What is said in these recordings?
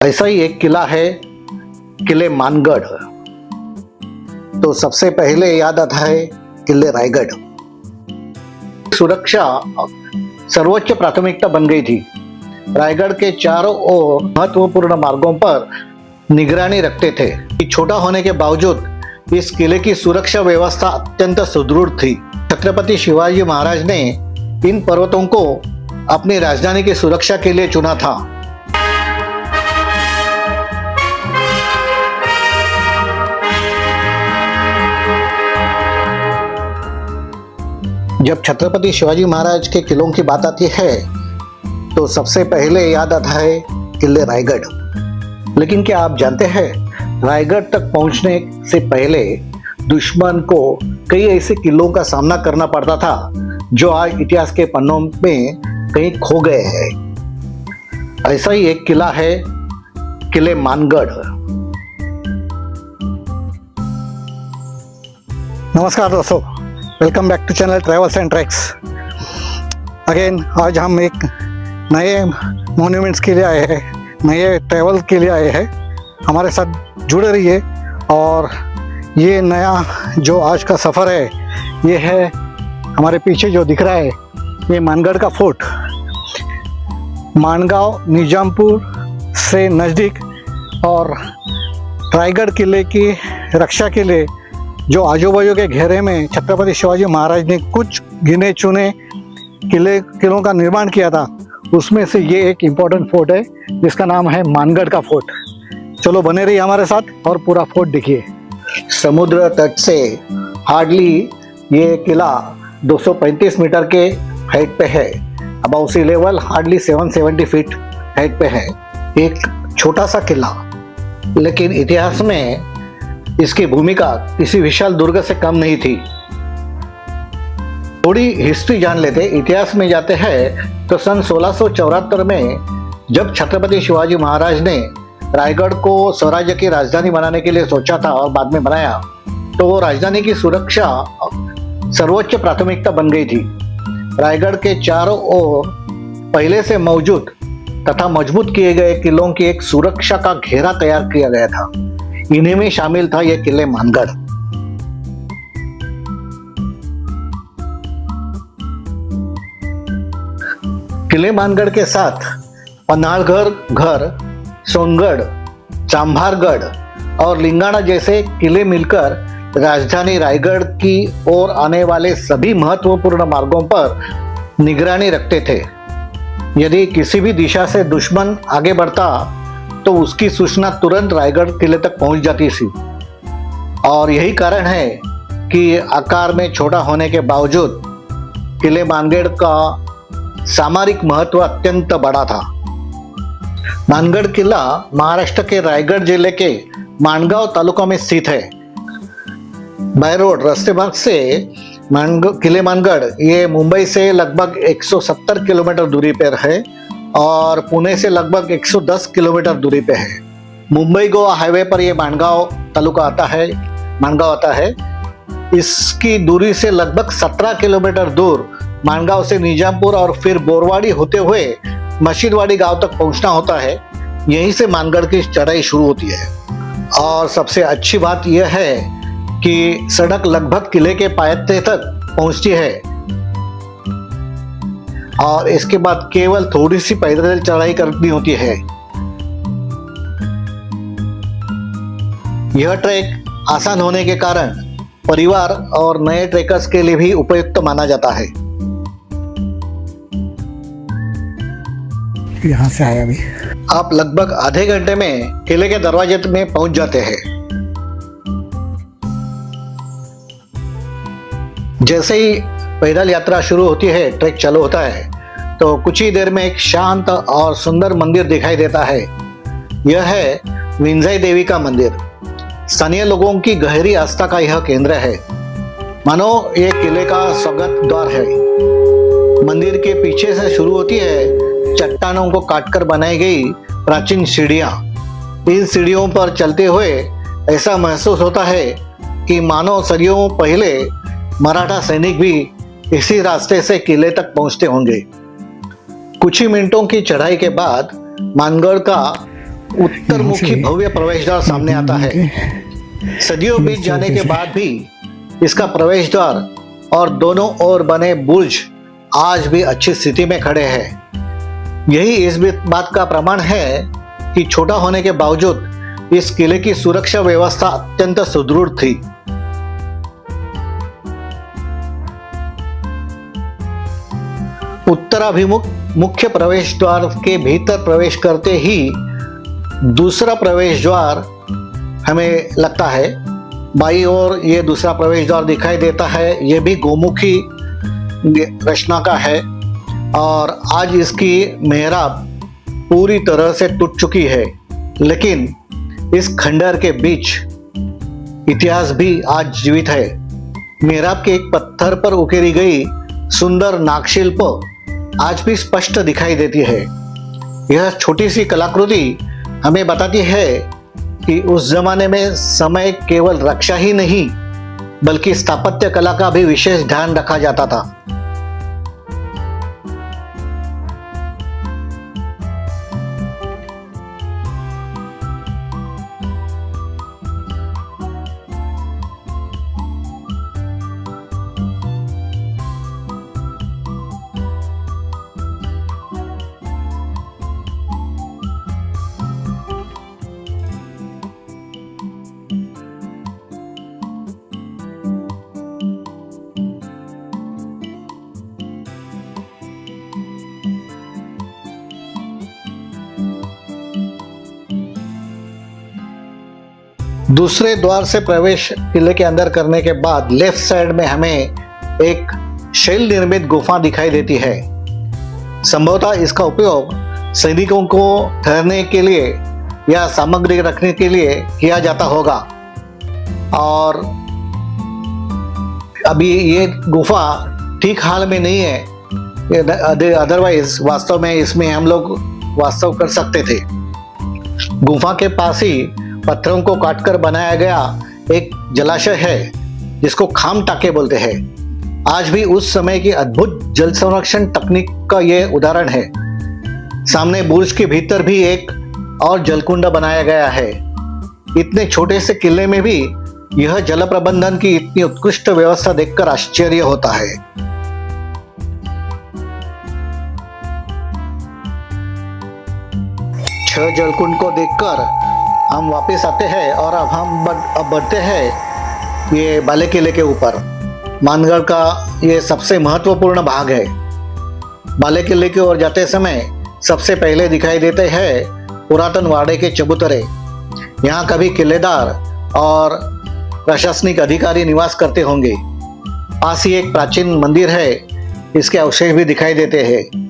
ऐसा ही एक किला है किले मानगढ़। तो सबसे पहले याद आता है किले रायगढ़। सुरक्षा सर्वोच्च प्राथमिकता बन गई थी। रायगढ़ के चारों ओर महत्वपूर्ण मार्गों पर निगरानी रखते थे। छोटा होने के बावजूद इस किले की सुरक्षा व्यवस्था अत्यंत सुदृढ़ थी। छत्रपति शिवाजी महाराज ने इन पर्वतों को अपनी राजधानी की सुरक्षा के लिए चुना था। जब छत्रपति शिवाजी महाराज के किलों की बात आती है तो सबसे पहले याद आता है किले रायगढ़। लेकिन क्या आप जानते हैं, रायगढ़ तक पहुंचने से पहले दुश्मन को कई ऐसे किलों का सामना करना पड़ता था जो आज इतिहास के पन्नों में कहीं खो गए हैं। ऐसा ही एक किला है किले मानगढ़। नमस्कार दोस्तों, welcome back to channel travels and tracks. Again आज हम एक नए मॉन्यूमेंट्स के लिए आए हैं, नए ट्रैवल के लिए आए हैं। हमारे साथ जुड़े रहिए। और ये नया जो आज का सफ़र है ये है हमारे पीछे जो दिख रहा है, ये मानगढ़ का फोर्ट। मानगांव निजामपुर से नज़दीक और रायगढ़ किले की रक्षा के लिए जो आजू बाजू के घेरे में छत्रपति शिवाजी महाराज ने कुछ गिने चुने किलों का निर्माण किया था, उसमें से ये एक इम्पोर्टेंट फोर्ट है जिसका नाम है मानगढ़ का फोर्ट। चलो बने रहिए हमारे साथ और पूरा फोर्ट देखिए। समुद्र तट से हार्डली ये किला 235 मीटर के हाइट पे है। Above sea level hardly 770 feet height पे है। एक छोटा सा किला, लेकिन इतिहास में इसकी भूमिका किसी विशाल दुर्ग से कम नहीं थी। थोड़ी हिस्ट्री जान लेते, इतिहास में जाते हैं तो सन 1674 में जब छत्रपति शिवाजी महाराज ने रायगढ़ को स्वराज्य की राजधानी बनाने के लिए सोचा था और बाद में बनाया, तो वो राजधानी की सुरक्षा सर्वोच्च प्राथमिकता बन गई थी। रायगढ़ के चारों ओर पहले से मौजूद तथा मजबूत किए गए किलों की एक सुरक्षा का घेरा तैयार किया गया था। इन्हीं में शामिल था यह किले मानगढ़। किले मानगढ़ के साथ पन्हाड़गढ़, सोनगढ़, चांभारगढ़ और लिंगाणा जैसे किले मिलकर राजधानी रायगढ़ की ओर आने वाले सभी महत्वपूर्ण मार्गों पर निगरानी रखते थे। यदि किसी भी दिशा से दुश्मन आगे बढ़ता तो उसकी सूचना तुरंत रायगढ़ किले तक पहुंच जाती थी। और यही कारण है कि आकार में छोटा होने के बावजूद किले मानगढ़ का सामरिक महत्व अत्यंत बड़ा था। मानगढ़ किला महाराष्ट्र के रायगढ़ जिले के माणगांव तालुका में स्थित है। बाय रोड रास्ते मार्ग से किले मानगढ़ ये मुंबई से लगभग 170 किलोमीटर दूरी पर है और पुणे से लगभग 110 किलोमीटर दूरी पे है। मुंबई गोवा हाईवे पर यह माणगांव तालुका आता है। इसकी दूरी से लगभग 17 किलोमीटर दूर माणगांव से निजामपुर और फिर बोरवाड़ी होते हुए मशीरवाड़ी गांव तक पहुंचना होता है। यहीं से मानगढ़ की चढ़ाई शुरू होती है। और सबसे अच्छी बात यह है कि सड़क लगभग किले के पायथे तक पहुंचती है और इसके बाद केवल थोड़ी सी पैदल चढ़ाई करनी होती है। यह ट्रैक आसान होने के कारण परिवार और नए ट्रेकर्स के लिए भी उपयुक्त माना जाता है। यहाँ से आया अभी आप लगभग आधे घंटे में किले के दरवाजे में पहुंच जाते हैं। जैसे ही पैदल यात्रा शुरू होती है, ट्रैक चालू होता है, तो कुछ ही देर में एक शांत और सुंदर मंदिर दिखाई देता है। यह है विंझाई देवी का मंदिर। स्थानीय लोगों की गहरी आस्था का यह केंद्र है, मानो ये किले का स्वागत द्वार है। मंदिर के पीछे से शुरू होती है चट्टानों को काटकर बनाई गई प्राचीन सीढ़ियां। इन सीढ़ियों पर चलते हुए ऐसा महसूस होता है कि मानो सदियों पहले मराठा सैनिक भी इसी रास्ते से किले तक पहुंचते होंगे। कुछ ही मिनटों की चढ़ाई के बाद मानगढ़ का उत्तर मुखी भव्य प्रवेश द्वार सामने आता है। सदियों बीत जाने के बाद भी इसका प्रवेश द्वार और दोनों ओर बने बुर्ज आज भी अच्छी स्थिति में खड़े हैं। यही इस बात का प्रमाण है कि छोटा होने के बावजूद इस किले की सुरक्षा व्यवस्था अत्यंत सुदृढ़ थी। उत्तराभिमुख मुख्य प्रवेश द्वार के भीतर प्रवेश करते ही दूसरा प्रवेश द्वार हमें लगता है। बाईं ओर ये दूसरा प्रवेश द्वार दिखाई देता है। ये भी गोमुखी रचना का है और आज इसकी मेहराब पूरी तरह से टूट चुकी है, लेकिन इस खंडहर के बीच इतिहास भी आज जीवित है। मेहराब के एक पत्थर पर उकेरी गई सुंदर नागशिल्प आज भी स्पष्ट दिखाई देती है। यह छोटी सी कलाकृति हमें बताती है कि उस जमाने में समय केवल रक्षा ही नहीं बल्कि स्थापत्य कला का भी विशेष ध्यान रखा जाता था। दूसरे द्वार से प्रवेश किले के अंदर करने के बाद लेफ्ट साइड में हमें एक शैल निर्मित गुफा दिखाई देती है। संभवतः इसका उपयोग सैनिकों को ठहरने के लिए या सामग्री रखने के लिए किया जाता होगा। और अभी ये गुफा ठीक हाल में नहीं है, अदरवाइज वास्तव में इसमें हम लोग वास्तव कर सकते थे। गुफा के पास ही पत्थरों को काटकर बनाया गया एक जलाशय है जिसको खाम टाके बोलते हैं। आज भी उस समय की अद्भुत जल संरक्षण तकनीक का यह उदाहरण है। सामने बुर्ज के भीतर भी एक और जलकुंड बनाया गया है। इतने छोटे से किले में भी यह जल प्रबंधन की इतनी उत्कृष्ट व्यवस्था देखकर आश्चर्य होता है। छह जलकुंड को देखकर हम वापस आते हैं और अब हम बढ़ते हैं ये बाले किले के ऊपर। मानगढ़ का ये सबसे महत्वपूर्ण भाग है। बाले किले की ओर जाते समय सबसे पहले दिखाई देते हैं पुरातन वाड़े के चबूतरे। यहाँ कभी किलेदार और प्रशासनिक अधिकारी निवास करते होंगे। पास ही एक प्राचीन मंदिर है, इसके अवशेष भी दिखाई देते हैं।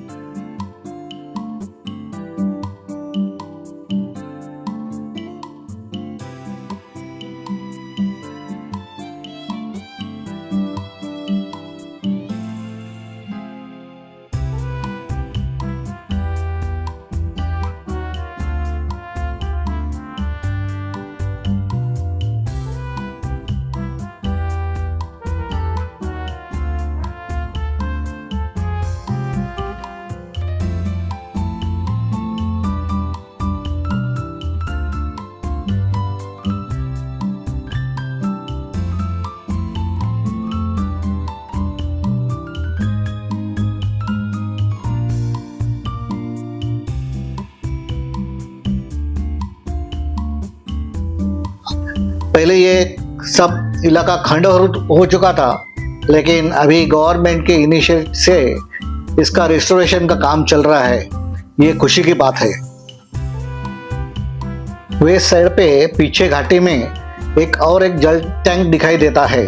पहले ये सब इलाका खंडहर हो चुका था, लेकिन अभी गवर्नमेंट के इनिशिएटिव से इसका रिस्टोरेशन का काम चल रहा है। ये खुशी की बात है। वेस्ट साइड पे पीछे घाटी में एक जल टैंक दिखाई देता है।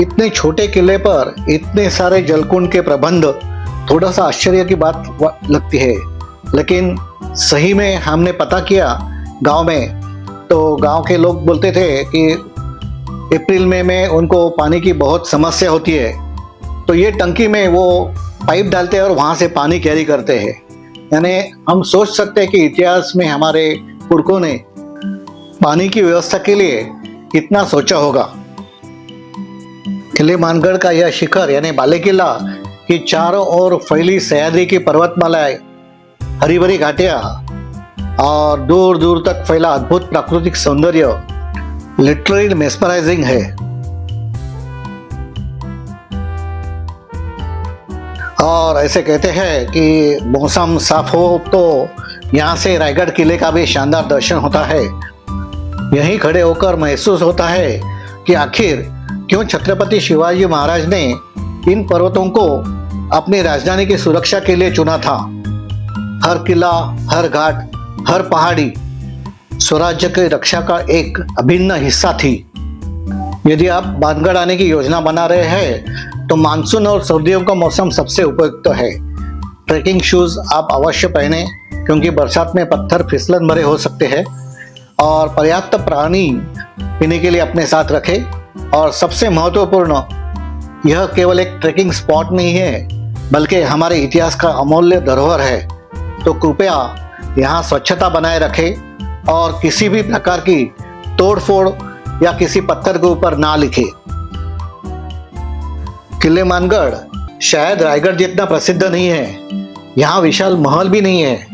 इतने छोटे किले पर इतने सारे जलकुंड के प्रबंध थोड़ा सा आश्चर्य की बात लगती है, लेकिन सही में हमने पता किया गांव में, तो गांव के लोग बोलते थे कि अप्रैल में उनको पानी की बहुत समस्या होती है, तो ये टंकी में वो पाइप डालते हैं और वहाँ से पानी कैरी करते हैं। यानी हम सोच सकते हैं कि इतिहास में हमारे पुरखों ने पानी की व्यवस्था के लिए कितना सोचा होगा। किले मानगढ़ का यह शिखर यानी बाले किला कि चारों ओर फैली सह्याद्री की पर्वतमालाएं, हरी भरी घाटियां और दूर दूर तक फैला अद्भुत प्राकृतिक सौंदर्य लिटरली मेस्मराइजिंग है। और ऐसे कहते हैं कि मौसम साफ हो तो यहाँ से रायगढ़ किले का भी शानदार दर्शन होता है। यहीं खड़े होकर महसूस होता है कि आखिर क्यों छत्रपति शिवाजी महाराज ने इन पर्वतों को अपनी राजधानी की सुरक्षा के लिए चुना था। हर किला, हर घाट, हर पहाड़ी स्वराज्य की रक्षा का एक अभिन्न हिस्सा थी। यदि आप बांधगढ़ आने की योजना बना रहे हैं तो मानसून और सर्दियों का मौसम सबसे उपयुक्त है। ट्रैकिंग शूज आप अवश्य पहने क्योंकि बरसात में पत्थर फिसलन भरे हो सकते हैं, और पर्याप्त पानी पीने के लिए अपने साथ रखें। और सबसे महत्वपूर्ण, यह केवल एक ट्रैकिंग स्पॉट नहीं है बल्कि हमारे इतिहास का अमूल्य धरोहर है। तो कृपया यहाँ स्वच्छता बनाए रखें और किसी भी प्रकार की तोड़फोड़ या किसी पत्थर के ऊपर ना लिखे। किले मानगढ़ शायद रायगढ़ जितना प्रसिद्ध नहीं है, यहाँ विशाल महल भी नहीं है,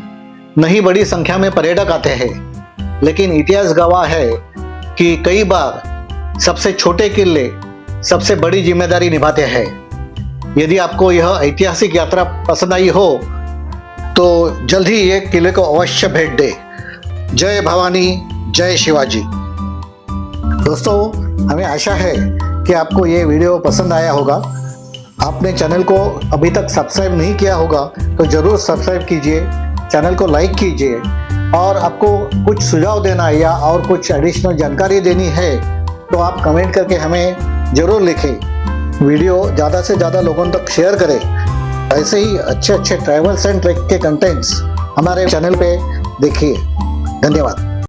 न ही बड़ी संख्या में पर्यटक आते हैं, लेकिन इतिहास गवाह है कि कई बार सबसे छोटे किले सबसे बड़ी जिम्मेदारी निभाते हैं। यदि आपको यह ऐतिहासिक यात्रा पसंद आई हो तो जल्द ही ये किले को अवश्य भेंट दे। जय भवानी, जय शिवाजी। दोस्तों, हमें आशा है कि आपको ये वीडियो पसंद आया होगा। आपने चैनल को अभी तक सब्सक्राइब नहीं किया होगा तो ज़रूर सब्सक्राइब कीजिए, चैनल को लाइक कीजिए, और आपको कुछ सुझाव देना या और कुछ एडिशनल जानकारी देनी है तो आप कमेंट करके हमें ज़रूर लिखें। वीडियो ज़्यादा से ज़्यादा लोगों तक शेयर करें। ऐसे ही अच्छे अच्छे ट्रैवल्स एंड ट्रैक के कंटेंट्स हमारे चैनल पे देखिए। धन्यवाद।